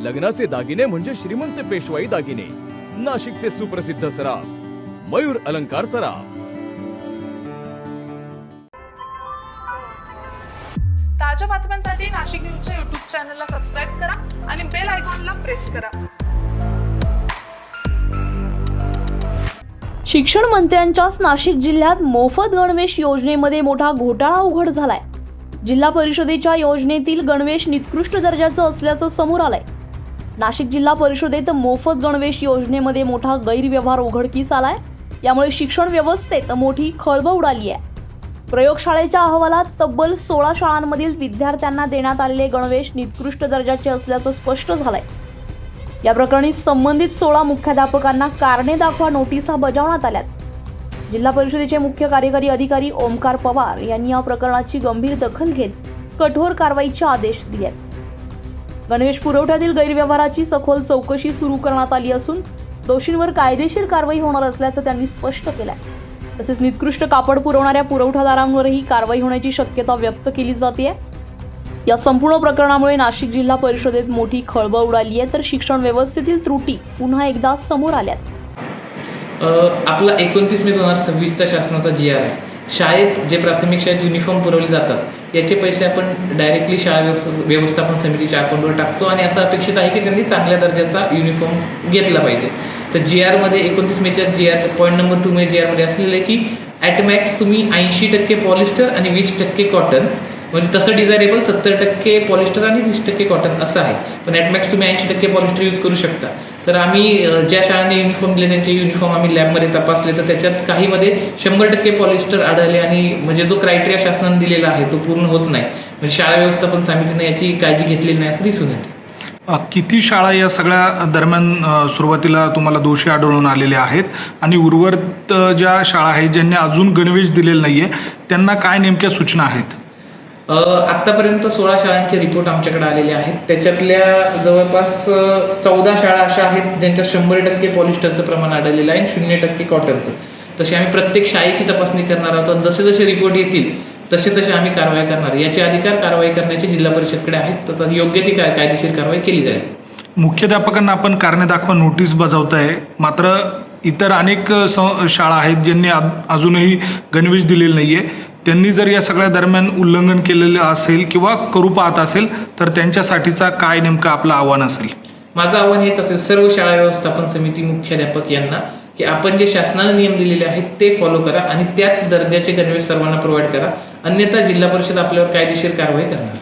लग्नाचे दागिने म्हणजे श्रीमंत पेशवाई दागिने. नाशिकचे सुप्रसिद्ध सराफ मयूर अलंकार सराफ. ताज्या बातम्यांसाठी नाशिक न्यूजच्या YouTube चॅनलला सबस्क्राईब करा आणि बेल आयकॉनला प्रेस करा. शिक्षण मंत्र्यांच्याच नाशिक जिल्ह्यात मोफत गणवेश योजनेमध्ये मोठा घोटाळा उघड झालाय. जिल्हा परिषदेच्या योजनेतील गणवेश निकृष्ट दर्जाचं असल्याचं समोर आलंय. नाशिक जिल्हा परिषदेत मोफत गणवेश योजनेमध्ये मोठा गैरव्यवहार उघडकीस आलाय. यामुळे शिक्षण व्यवस्थेत मोठी खळबळ उडाली आहे. प्रयोगशाळेच्या अहवालात तब्बल 16 शाळांमधील विद्यार्थ्यांना देण्यात आलेले गणवेश निकृष्ट दर्जाचे असल्याचं स्पष्ट झालंय. या प्रकरणी संबंधित 16 मुख्याध्यापकांना कारणे दाखवा नोटिसा बजावण्यात आल्यात. जिल्हा परिषदेचे मुख्य कार्यकारी अधिकारी ओमकार पवार यांनी या प्रकरणाची गंभीर दखल घेत कठोर कारवाईचे आदेश दिले आहेत. गणवेश पुरवठ्यातील गैरव्यवहाराची सखोल चौकशी सुरू करण्यात आली असून दोषींवर कायदेशीर कारवाई होणार असल्याचं त्यांनी स्पष्ट केलं आहे. तसेच निकृष्ट कापड पुरवणाऱ्या पुरवठादारांवरही कारवाई होण्याची शक्यता व्यक्त केली जाते. या संपूर्ण प्रकरणामुळे नाशिक जिल्हा परिषदेत मोठी खळबळ उडाली आहे, तर शिक्षण व्यवस्थेतील त्रुटी पुन्हा एकदा समोर आल्यात. आपला 29 मे 2026चा शासनाचा GR आहे. शाळेत जे प्राथमिक शाळेत युनिफॉर्म पुरवले जातात याचे पैसे आपण डायरेक्टली शाळा व्यवस्थापन समितीच्या अकाउंटवर टाकतो आणि असं अपेक्षित आहे की त्यांनी चांगल्या दर्जाचा युनिफॉर्म घेतला पाहिजे. तर GR मध्ये 29 मेच्या GR पॉईंट नंबर 2 मध्ये GR मध्ये असलेलं आहे की ॲट मॅक्स तुम्ही 80% पॉलिस्टर आणि 20% कॉटन, म्हणजे तसं डिझायरेबल 70% पॉलिस्टर आणि 30% कॉटन असं आहे. पण ॲट मॅक्स तुम्ही 80% पॉलिस्टर यूज करू शकता. तर आम्ही ज्या शाळांनी युनिफॉर्म दिले त्यांचे युनिफॉर्म आम्ही लॅबमध्ये तपासले तर त्याच्यात काहीमध्ये 100% पॉलिस्टर आढळले आणि म्हणजे जो क्रायटेरिया शासनाने दिलेला आहे तो पूर्ण होत नाही. म्हणजे शाळा व्यवस्थापन समितीने याची काळजी घेतलेली नाही असं दिसून येतं. किती शाळा या सगळ्या दरम्यान सुरुवातीला तुम्हाला दोषी आढळून आलेले आहेत आणि उर्वरित ज्या शाळा आहेत ज्यांनी अजून गणवेश दिलेला नाहीये त्यांना काय नेमक्या सूचना आहेत? आत्तापर्यंत 16 शाळांचे रिपोर्ट आमच्याकडे आलेले आहेत. त्याच्यातल्या जवळपास 14 शाळा अशा आहेत ज्यांच्यात 100% पॉलिस्टरचं प्रमाण आढळलेलं आहे आणि 0% कॉटनचं. तसे आम्ही प्रत्येक शाळेची तपासणी करणार आहोत. जसे जसे रिपोर्ट येतील तसे आम्ही कारवाई करणार. याचे अधिकार कारवाई करण्याचे जिल्हा परिषदकडे आहेत. तर योग्य ती कायदेशीर कारवाई केली जाईल. मुख्याध्यापकांना आपण कारणे दाखवा नोटीस बजावताय, मात्र इतर अनेक शाळा आहेत ज्यांनी अजूनही गणवेश दिलेले नाहीये. त्यांनी जर या सगळ्या दरम्यान उल्लंघन केलेलं असेल किंवा करू पाहत असेल तर त्यांच्यासाठीचा काय नेमकं आपलं आव्हान असेल? माझं आव्हान हेच असेल सर्व शाळा व्यवस्थापन समिती मुख्याध्यापक यांना की आपण जे शासनाने नियम दिलेले आहेत ते फॉलो करा आणि त्याच दर्जाचे गणवेश सर्वांना प्रोव्हाइड करा. अन्यथा जिल्हा परिषद आपल्यावर कायदेशीर कारवाई करणार.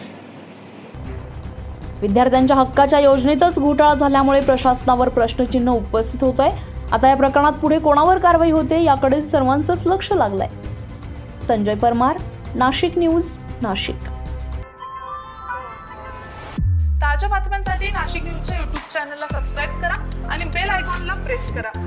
विद्यार्थ्यांच्या हक्काच्या योजनेतच घोटाळा झाल्यामुळे प्रशासनावर प्रश्नचिन्ह उपस्थित होत आहे. आता या प्रकरणात पुढे कोणावर कारवाई होते याकडे सर्वांचंच लक्ष लागलंय. संजय परमार, नाशिक न्यूज, नाशिक. ताज्या बातम्यांसाठी नाशिक न्यूजच्या YouTube चॅनलला सबस्क्राईब करा आणि बेल आयकॉनला प्रेस करा.